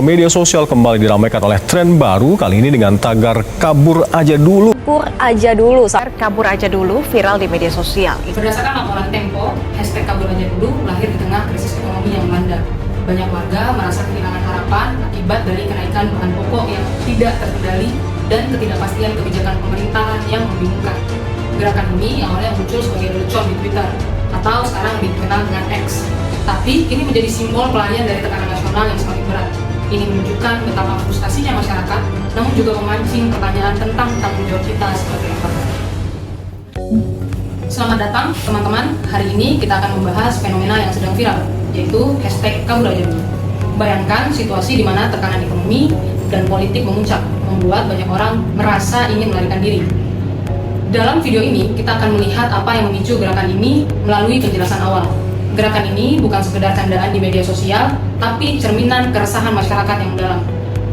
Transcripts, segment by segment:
Media sosial kembali diramaikan oleh tren baru, kali ini dengan tagar kabur aja dulu. Kabur aja dulu viral di media sosial. Berdasarkan laporan Tempo, hashtag kabur aja dulu lahir di tengah krisis ekonomi yang melanda. Banyak warga merasa kehilangan harapan akibat dari kenaikan bahan pokok yang tidak terkendali dan ketidakpastian kebijakan pemerintahan yang membingungkan. Gerakan ini awalnya muncul sebagai lelucon di Twitter atau sekarang dikenal dengan X. Tapi kini menjadi simbol pelayan dari tekanan nasional yang semakin berat. Ini menunjukkan betapa frustasinya masyarakat, namun juga memancing pertanyaan tentang tanggung jawab kita sebagai lembaga. Selamat datang teman-teman, hari ini kita akan membahas fenomena yang sedang viral, yaitu hashtag kabur aja dulu. Bayangkan situasi di mana tekanan ekonomi dan politik memuncak, membuat banyak orang merasa ingin melarikan diri. Dalam video ini, kita akan melihat apa yang memicu gerakan ini melalui penjelasan awal. Gerakan ini bukan sekedar candaan di media sosial, tapi cerminan keresahan masyarakat yang mendalam.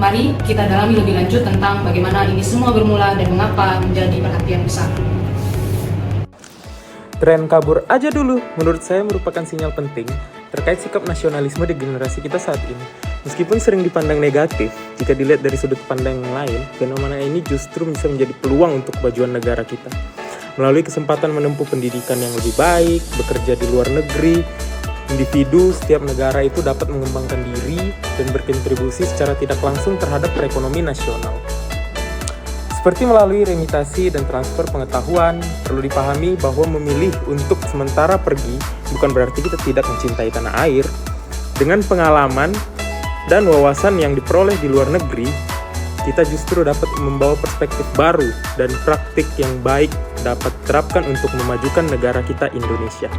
Mari kita dalami lebih lanjut tentang bagaimana ini semua bermula dan mengapa menjadi perhatian besar. Tren kabur aja dulu menurut saya merupakan sinyal penting terkait sikap nasionalisme di generasi kita saat ini. Meskipun sering dipandang negatif, jika dilihat dari sudut pandang yang lain, fenomena ini justru bisa menjadi peluang untuk kemajuan negara kita. Melalui kesempatan menempuh pendidikan yang lebih baik, bekerja di luar negeri, individu setiap negara itu dapat mengembangkan diri dan berkontribusi secara tidak langsung terhadap perekonomian nasional. Seperti melalui remutasi dan transfer pengetahuan, perlu dipahami bahwa memilih untuk sementara pergi bukan berarti kita tidak mencintai tanah air. Dengan pengalaman dan wawasan yang diperoleh di luar negeri, kita justru dapat membawa perspektif baru dan praktik yang baik dapat diterapkan untuk memajukan negara kita Indonesia.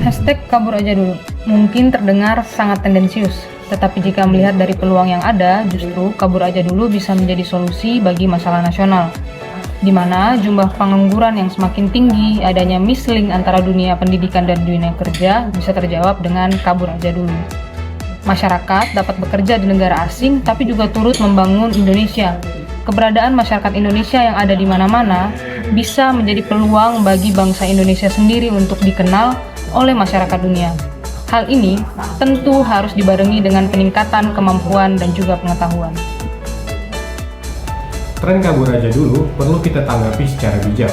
Hashtag kabur aja dulu mungkin terdengar sangat tendensius, tetapi jika melihat dari peluang yang ada, justru kabur aja dulu bisa menjadi solusi bagi masalah nasional, di mana jumlah pengangguran yang semakin tinggi, adanya mislink antara dunia pendidikan dan dunia kerja bisa terjawab dengan kabur aja dulu. Masyarakat dapat bekerja di negara asing, tapi juga turut membangun Indonesia. Keberadaan masyarakat Indonesia yang ada di mana-mana bisa menjadi peluang bagi bangsa Indonesia sendiri untuk dikenal oleh masyarakat dunia. Hal ini tentu harus dibarengi dengan peningkatan kemampuan dan juga pengetahuan. Tren kabur aja dulu perlu kita tanggapi secara bijak.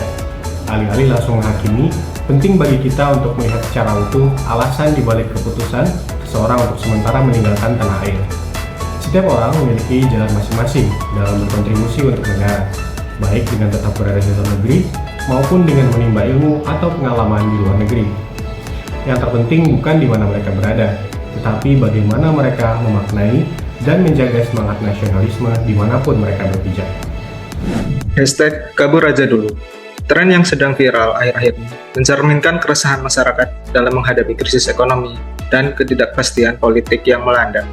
Alih-alih langsung menghakimi, penting bagi kita untuk melihat secara utuh alasan dibalik keputusan seseorang untuk sementara meninggalkan tanah air. Setiap orang memiliki jalan masing-masing dalam berkontribusi untuk negara, baik dengan tetap berada di dalam negeri maupun dengan menimba ilmu atau pengalaman di luar negeri. Yang terpenting bukan di mana mereka berada, tetapi bagaimana mereka memaknai dan menjaga semangat nasionalisme dimanapun mereka berpijak. Hashtag kabur aja dulu. Tren yang sedang viral akhir-akhir ini mencerminkan keresahan masyarakat dalam menghadapi krisis ekonomi dan ketidakpastian politik yang melanda.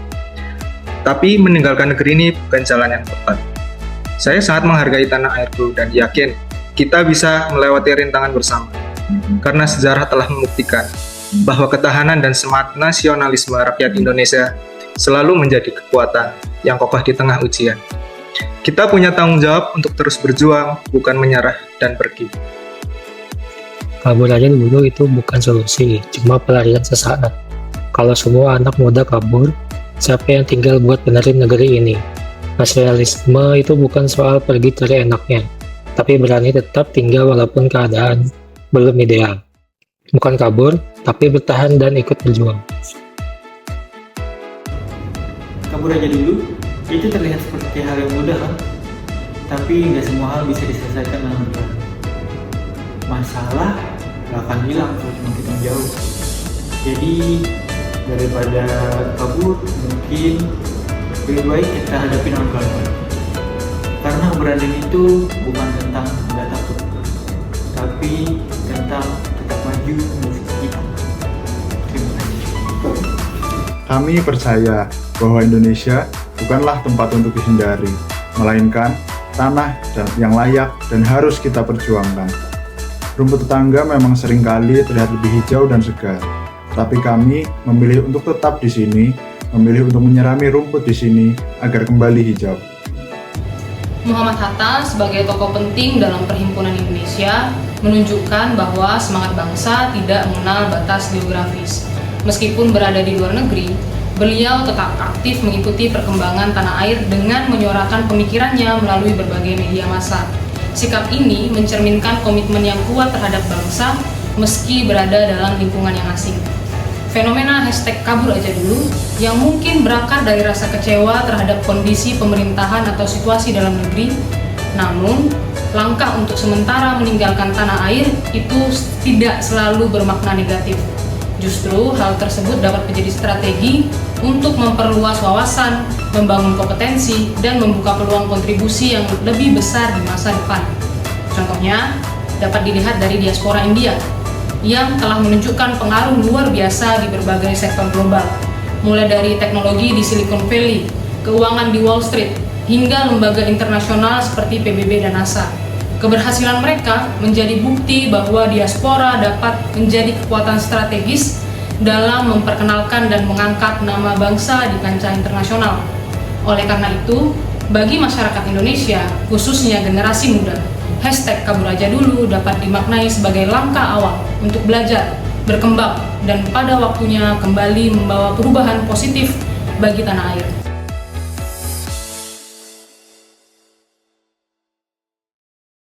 Tapi meninggalkan negeri ini bukan jalan yang tepat. Saya sangat menghargai tanah airku dan yakin kita bisa melewati rintangan bersama. Karena sejarah telah membuktikan bahwa ketahanan dan semangat nasionalisme rakyat Indonesia selalu menjadi kekuatan yang kokoh di tengah ujian. Kita punya tanggung jawab untuk terus berjuang, bukan menyerah dan pergi. Kabur aja dulu itu bukan solusi, cuma pelarian sesaat. Kalau semua anak muda kabur, siapa yang tinggal buat benerin negeri ini? Nasionalisme itu bukan soal pergi cari enaknya, tapi berani tetap tinggal walaupun keadaan belum ideal. Bukan kabur, tapi bertahan dan ikut berjuang. Kabur aja dulu, itu terlihat seperti hal yang mudah kan? Tapi nggak semua hal bisa diselesaikan dengan mudah. Masalah nggak akan hilang kalau cuma kita jauh. Jadi daripada kabur, mungkin lebih baik kita hadapi dengan pelan-pelan. Karena keberanian itu bukan tentang nggak takut, tapi tentang tetap maju meski kita. Terima kasih. Kami percaya bahwa Indonesia bukanlah tempat untuk dihindari, melainkan tanah yang layak dan harus kita perjuangkan. Rumput tetangga memang seringkali terlihat lebih hijau dan segar, tapi kami memilih untuk tetap di sini, memilih untuk menyirami rumput di sini agar kembali hijau. Muhammad Hatta sebagai tokoh penting dalam Perhimpunan Indonesia menunjukkan bahwa semangat bangsa tidak mengenal batas geografis. Meskipun berada di luar negeri, beliau tetap aktif mengikuti perkembangan tanah air dengan menyuarakan pemikirannya melalui berbagai media massa. Sikap ini mencerminkan komitmen yang kuat terhadap bangsa meski berada dalam lingkungan yang asing. Fenomena #kabur aja dulu yang mungkin berakar dari rasa kecewa terhadap kondisi pemerintahan atau situasi dalam negeri, namun langkah untuk sementara meninggalkan tanah air itu tidak selalu bermakna negatif. Justru hal tersebut dapat menjadi strategi untuk memperluas wawasan, membangun kompetensi, dan membuka peluang kontribusi yang lebih besar di masa depan. Contohnya, dapat dilihat dari diaspora India yang telah menunjukkan pengaruh luar biasa di berbagai sektor global, mulai dari teknologi di Silicon Valley, keuangan di Wall Street, hingga lembaga internasional seperti PBB dan NASA. Keberhasilan mereka menjadi bukti bahwa diaspora dapat menjadi kekuatan strategis dalam memperkenalkan dan mengangkat nama bangsa di kancah internasional. Oleh karena itu, bagi masyarakat Indonesia, khususnya generasi muda, #kabur aja dulu dapat dimaknai sebagai langkah awal untuk belajar, berkembang, dan pada waktunya kembali membawa perubahan positif bagi tanah air.